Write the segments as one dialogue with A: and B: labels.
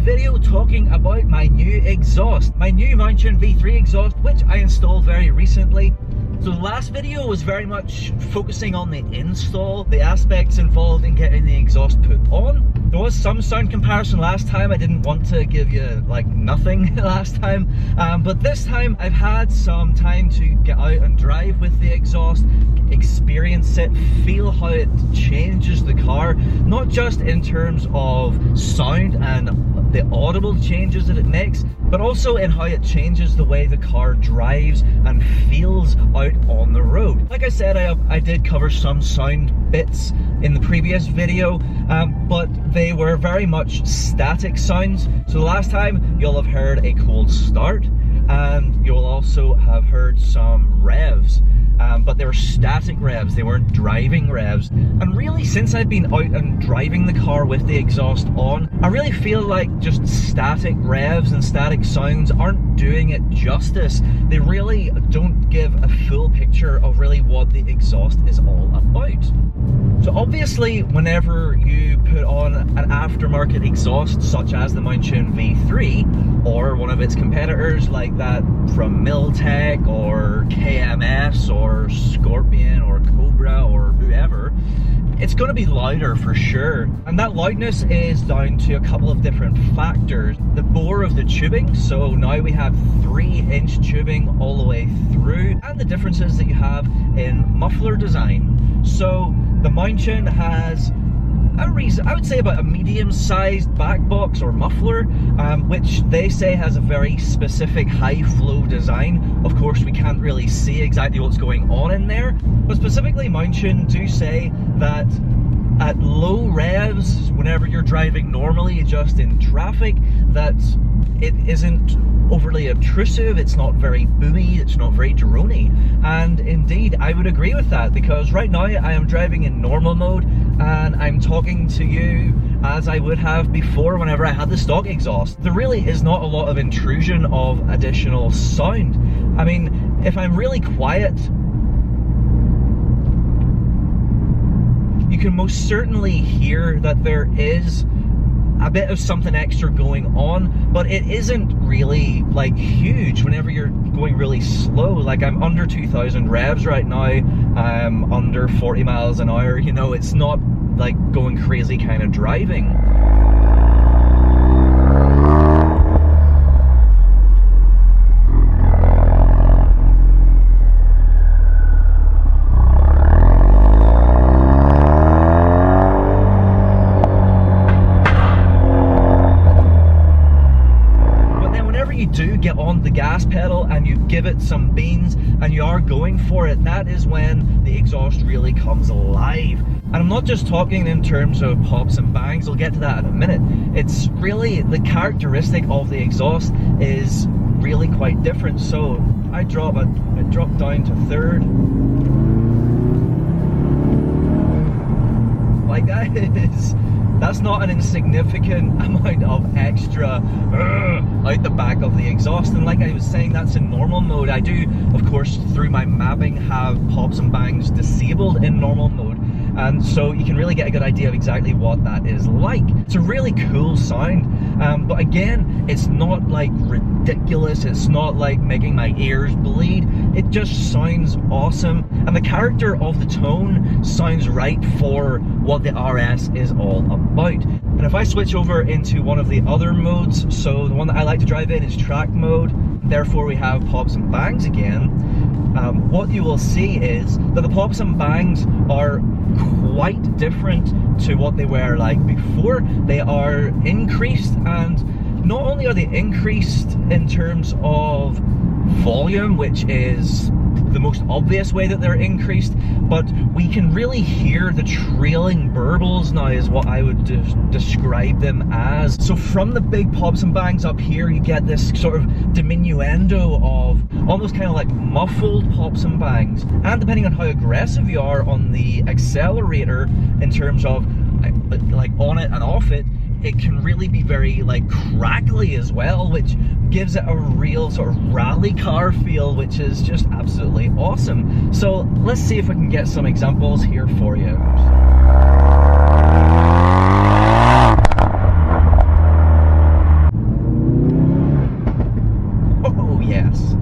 A: video talking about my new exhaust, my new Mountune V3 exhaust, which I installed very recently. So the last video was very much focusing on the install, the aspects involved in getting the exhaust put on. There was some sound comparison last time. I didn't want to give you like nothing last time, but this time I've had some time to get out and drive with the exhaust, experience it, feel how it changes the car, not just in terms of sound and the audible changes that it makes, but also in how it changes the way the car drives and feels out on the road. Like I said, I did cover some sound bits in the previous video, but they were very much static sounds. So the last time you'll have heard a cold start, and you'll also have heard some revs. But they were static revs, they weren't driving revs. And really, since I've been out and driving the car with the exhaust on, I really feel like just static revs and static sounds aren't doing it justice. They really don't give a full picture of really what the exhaust is all about. So obviously, whenever you put on an aftermarket exhaust, such as the Mountune V3, or one of its competitors like that from Miltech or KMS or Scorpion or Cobra or whoever, it's going to be louder for sure. And that loudness is down to a couple of different factors. The bore of the tubing, so now we have 3-inch tubing all the way through, and the differences that you have in muffler design. So the Mountune has I would say about a medium-sized back box or muffler, which they say has a very specific high flow design. Of course, we can't really see exactly what's going on in there, but specifically Mountune do say that at low revs, whenever you're driving normally just in traffic, that it isn't overly obtrusive, it's not very boomy, it's not very droney. And indeed, I would agree with that, because right now I am driving in normal mode and I'm talking to you as I would have before whenever I had the stock exhaust. There really is not a lot of intrusion of additional sound. I mean, if I'm really quiet, you can most certainly hear that there is a bit of something extra going on, but it isn't really like huge whenever you're going really slow. Like, I'm under 2,000 revs right now, I'm under 40 miles an hour, you know, it's not like going crazy kind of driving. Get on the gas pedal and you give it some beans and you are going for it, that is when the exhaust really comes alive. And I'm not just talking in terms of pops and bangs, I'll get to that in a minute. It's really the characteristic of the exhaust is really quite different. So I drop down to third, like that's not an insignificant amount of extra out the back of the exhaust. And like I was saying, that's in normal mode. I do, of course, through my mapping, have pops and bangs disabled in normal mode, and so you can really get a good idea of exactly what that is like. It's a really cool sound, but again, it's not like ridiculous, it's not like making my ears bleed. It just sounds awesome, and the character of the tone sounds right for what the RS is all about. And if I switch over into one of the other modes, so the one that I like to drive in is track mode, therefore we have pops and bangs again, what you will see is that the pops and bangs are quite different to what they were like before. They are increased, and not only are they increased in terms of volume, which is the most obvious way that they're increased, but we can really hear the trailing burbles now is what I would describe them as. So from the big pops and bangs up here, you get this sort of diminuendo of almost kind of like muffled pops and bangs, and depending on how aggressive you are on the accelerator in terms of like on it and off it, it can really be very like crackly as well, which gives it a real sort of rally car feel, which is just absolutely awesome. So let's see if we can get some examples here for you. yes.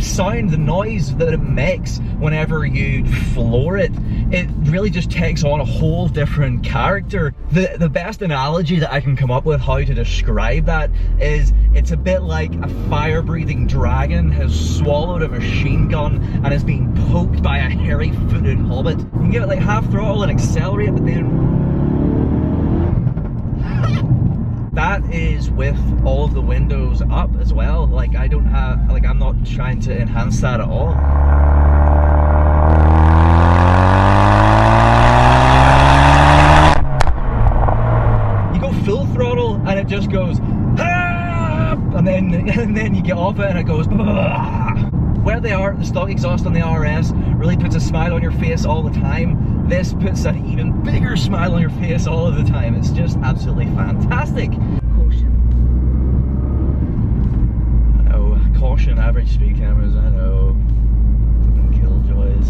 A: Sound, the noise that it makes whenever you floor it, it really just takes on a whole different character. The best analogy that I can come up with how to describe that is it's a bit like a fire-breathing dragon has swallowed a machine gun and is being poked by a hairy-footed hobbit. You can give it like half throttle and accelerate, but then that is with all of the windows up as well. Like I don't have, like I'm not trying to enhance that at all. You go full throttle and it just goes, ah! and then you get off it and it goes, ah! Where they are, the stock exhaust on the RS really puts a smile on your face all the time. This puts an even bigger smile on your face all of the time. It's just absolutely fantastic.
B: Caution.
A: I know, caution, average speed cameras, I know. Fucking killjoys.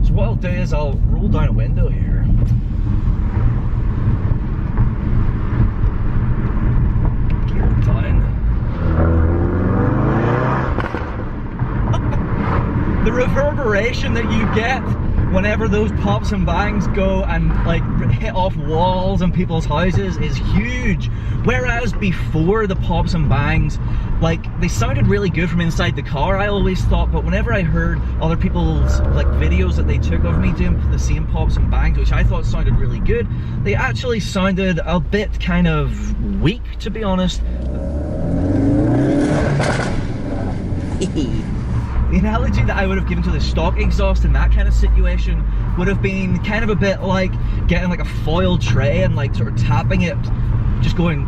A: So what I'll do is I'll roll down a window here. Gear down. The reverberation that you get whenever those pops and bangs go and like hit off walls and people's houses is huge. Whereas before the pops and bangs, like they sounded really good from inside the car, I always thought, but whenever I heard other people's like videos that they took of me doing the same pops and bangs, which I thought sounded really good, they actually sounded a bit kind of weak, to be honest. The analogy that I would have given to the stock exhaust in that kind of situation would have been kind of a bit like getting like a foil tray and like sort of tapping it, just going,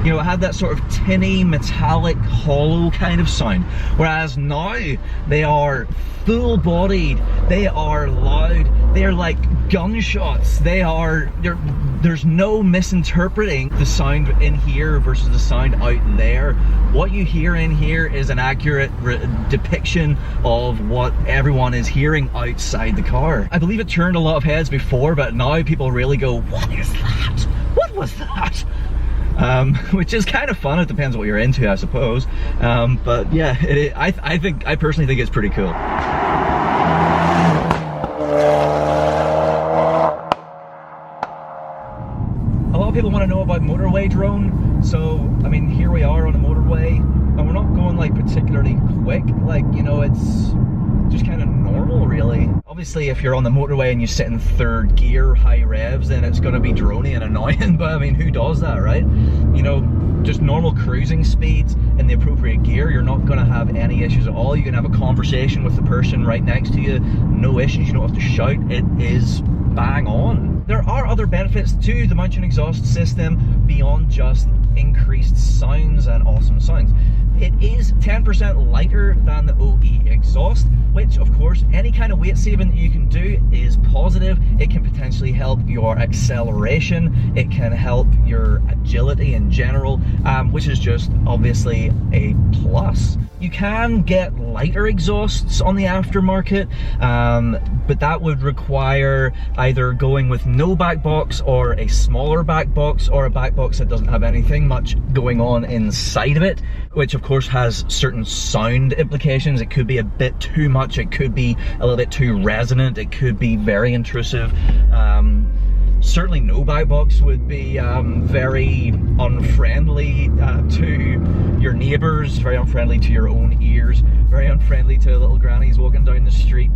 A: you know, it had that sort of tinny, metallic, hollow kind of sound. Whereas now they are full-bodied, they are loud, they're like gunshots, there's no misinterpreting the sound in here versus the sound out there. What you hear in here is an accurate depiction of what everyone is hearing outside the car. I believe it turned a lot of heads before, but now people really go, what is that? What was that? Which is kind of fun. It depends what you're into, I suppose. But yeah, I personally think it's pretty cool. A lot of people want to know about Motorway Drone. So, I mean, here we are on a motorway, and we're not going like particularly quick. Like, you know, it's just kind of normal, really. Obviously, if you're on the motorway and you sit in third gear, high revs, then it's going to be drony and annoying, but I mean, who does that, right? You know, just normal cruising speeds in the appropriate gear, you're not going to have any issues at all. You can have a conversation with the person right next to you, no issues, you don't have to shout, it is bang on. There are other benefits to the Mountune exhaust system beyond just increased sounds and awesome sounds. It is 10% lighter than the OE exhaust, which of course any kind of weight saving that you can do is positive. It can potentially help your acceleration, it can help your agility in general, which is just obviously a plus. You can get lighter exhausts on the aftermarket, but that would require either going with no back box or a smaller back box, or a back box that doesn't have anything much going on inside of it, which of course has certain sound implications. It could be a bit too much, it could be a little bit too resonant, it could be very intrusive. Certainly no back box would be very unfriendly to your neighbours, very unfriendly to your own ears, very unfriendly to little grannies walking down the street.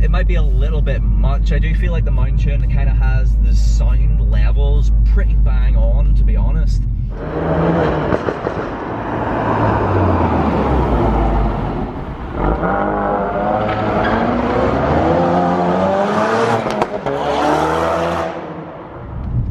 A: It might be a little bit much. I do feel like the Mountune kind of has the sound levels pretty bang on, to be honest.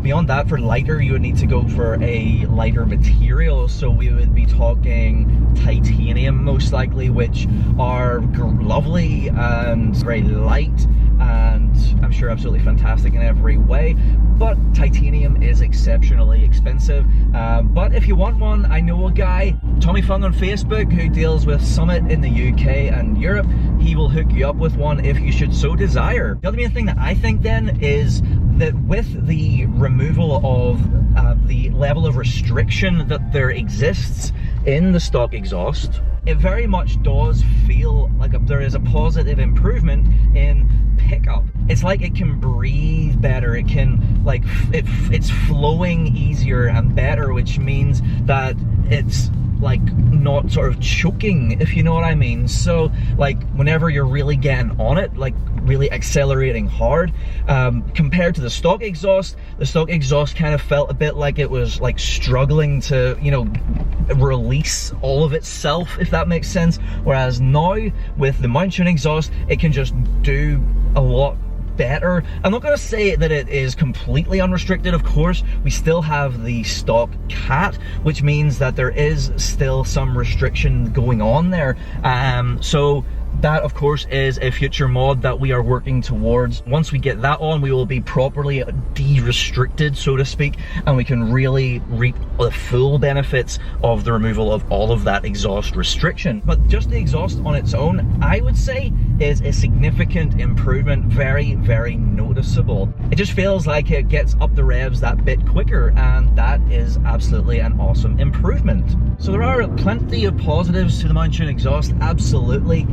A: Beyond that, for lighter, you would need to go for a lighter material, so we would be talking titanium most likely, which are lovely and very light, and I'm sure absolutely fantastic in every way, but titanium is exceptionally expensive. But if you want one, I know a guy, Tommy Fung on Facebook, who deals with Summit in the UK and Europe. He will hook you up with one if you should so desire. The other main thing that I think then is that with the removal of the level of restriction that there exists in the stock exhaust, it very much does feel like there is a positive improvement in pickup. It's like it can breathe better, it can, like, it's flowing easier and better, which means that it's like not sort of choking, if you know what I mean. So like whenever you're really getting on it, like really accelerating hard, compared to the stock exhaust kind of felt a bit like it was like struggling to, you know, release all of itself, if that makes sense. Whereas now with the Mountune exhaust, it can just do a lot better. I'm not going to say that it is completely unrestricted, of course. We still have the stock cat, which means that there is still some restriction going on there. So that, of course, is a future mod that we are working towards. Once we get that on, we will be properly de-restricted, so to speak, and we can really reap the full benefits of the removal of all of that exhaust restriction. But just the exhaust on its own, I would say, is a significant improvement, very, very noticeable. It just feels like it gets up the revs that bit quicker, and that is absolutely an awesome improvement. So there are plenty of positives to the Mountune exhaust, absolutely.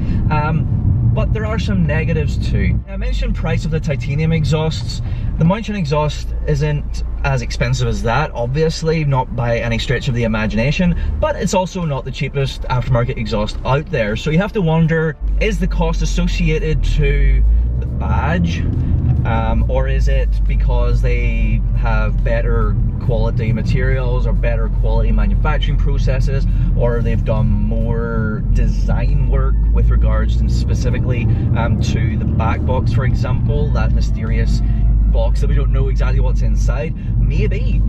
A: But there are some negatives too. I mentioned price of the titanium exhausts. The Mountune exhaust isn't as expensive as that, obviously, not by any stretch of the imagination, but it's also not the cheapest aftermarket exhaust out there. So you have to wonder, is the cost associated to the badge, or is it because they have better quality materials or better quality manufacturing processes, or they've done more design work with regards to specifically to the back box, for example, that mysterious box that we don't know exactly what's inside? Maybe.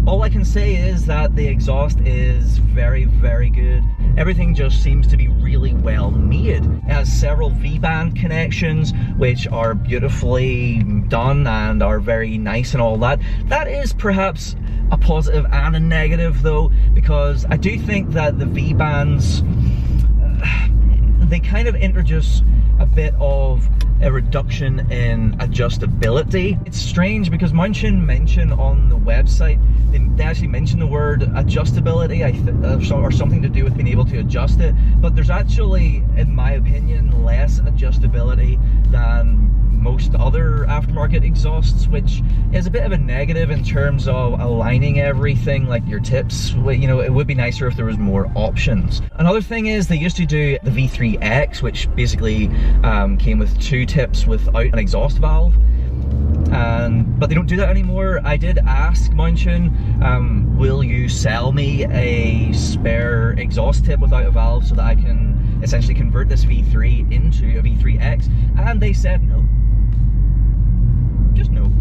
A: All I can say is that the exhaust is very, very good. Everything just seems to be really well made. It has several V-band connections, which are beautifully done and are very nice and all that. That is perhaps a positive and a negative though, because I do think that the V-bands, they kind of introduce a bit of a reduction in adjustability. It's strange because Mountune mentioned on the website, they actually mention the word adjustability, or something to do with being able to adjust it, but there's actually, in my opinion, less adjustability than most other aftermarket exhausts, which is a bit of a negative in terms of aligning everything, like your tips. You know, it would be nicer if there was more options. Another thing is they used to do the V3X, which basically came with two tips without an exhaust valve, but they don't do that anymore. I did ask Mountune, will you sell me a spare exhaust tip without a valve so that I can essentially convert this V3 into a V3X, and they said no. Just no.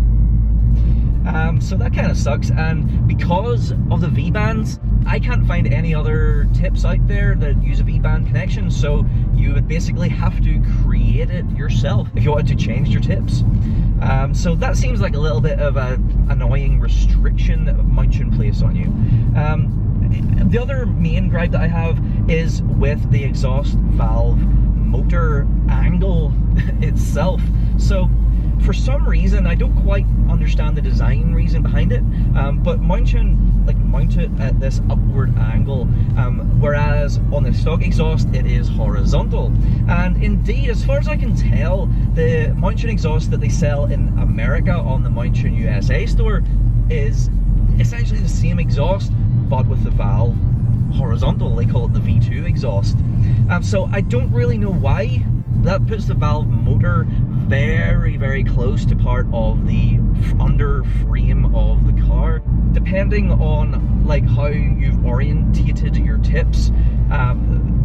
A: So that kind of sucks, and because of the V-bands, I can't find any other tips out there that use a V-band connection, so you would basically have to create it yourself if you wanted to change your tips. So that seems like a little bit of an annoying restriction that Mountune place on you. The other main gripe that I have is with the exhaust valve motor angle itself. So for some reason, I don't quite understand the design reason behind it, but Mountune like mount it at this upward angle, whereas on the stock exhaust it is horizontal. And indeed, as far as I can tell, the Mountune exhaust that they sell in America on the Mountune USA store is essentially the same exhaust, but with the valve horizontal. They call it the V2 exhaust. So I don't really know why. That puts the valve motor very, very close to part of the under frame of the car. Depending on like how you've orientated your tips,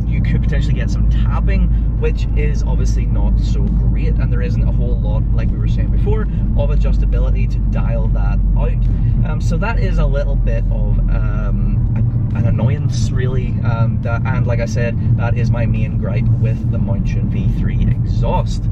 A: you could potentially get some tapping, which is obviously not so great, and there isn't a whole lot, like we were saying before, of adjustability to dial that out. So that is a little bit of a an annoyance really, and like I said, that is my main gripe with the Mountune V3 exhaust.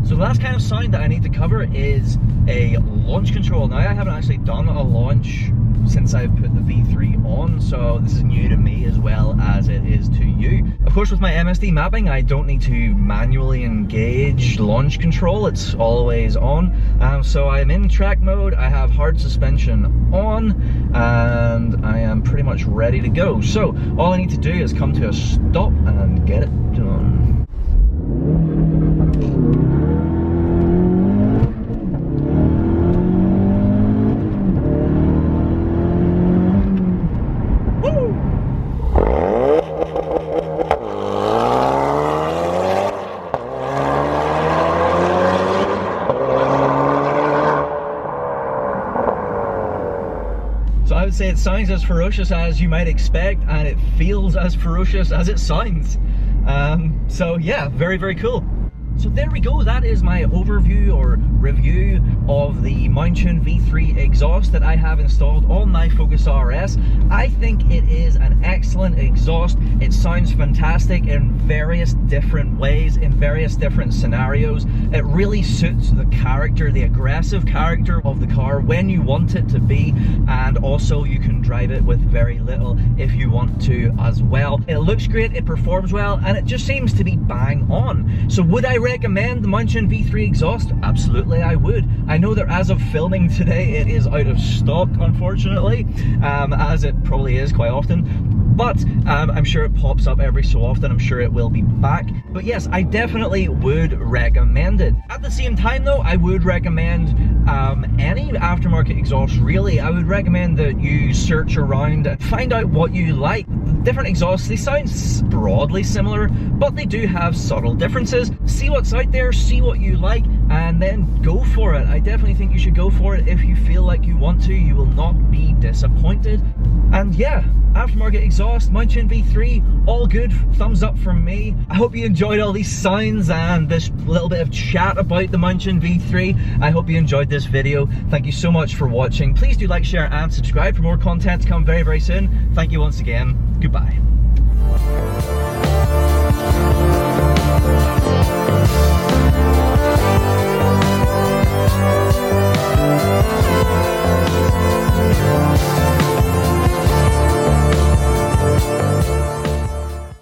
A: So the last kind of sound that I need to cover is a launch control. Now, I haven't actually done a launch since I've put the V3 on, so this is new to me as well as it is to you. Of course, with my MSD mapping, I don't need to manually engage launch control, it's always on. So I'm in track mode, I have hard suspension on, and I am pretty much ready to go. So all I need to do is come to a stop and get it done. So I would say it sounds as ferocious as you might expect, and it feels as ferocious as it sounds. So yeah, very, very cool. So there we go, that is my overview or review of the Mountune V3 exhaust that I have installed on my Focus RS. I think it is an excellent exhaust. It sounds fantastic in various different ways, in various different scenarios. It really suits the character, the aggressive character of the car when you want it to be, and also you can drive it with very little if you want to as well. It looks great, it performs well, and it just seems to be bang on. So would I recommend the Mountune V3 exhaust? Absolutely I would. I know that as of filming today it is out of stock, unfortunately, as it probably is quite often, but I'm sure it pops up every so often. I'm sure it will be back. But yes, I definitely would recommend it. At the same time though, I would recommend any aftermarket exhaust really. I would recommend that you search around and find out what you like. Different exhausts, they sound broadly similar, but they do have subtle differences. See what's out there, see what you like, and then go for it. I definitely think you should go for it. If you feel like you want to, you will not be disappointed. And yeah, aftermarket exhaust, Mountune V3, all good, thumbs up from me. I hope you enjoyed all these sounds and this little bit of chat about the Mountune V3. I hope you enjoyed this video. Thank you so much for watching. Please do like, share, and subscribe for more content to come very, very soon. Thank you once again. Goodbye.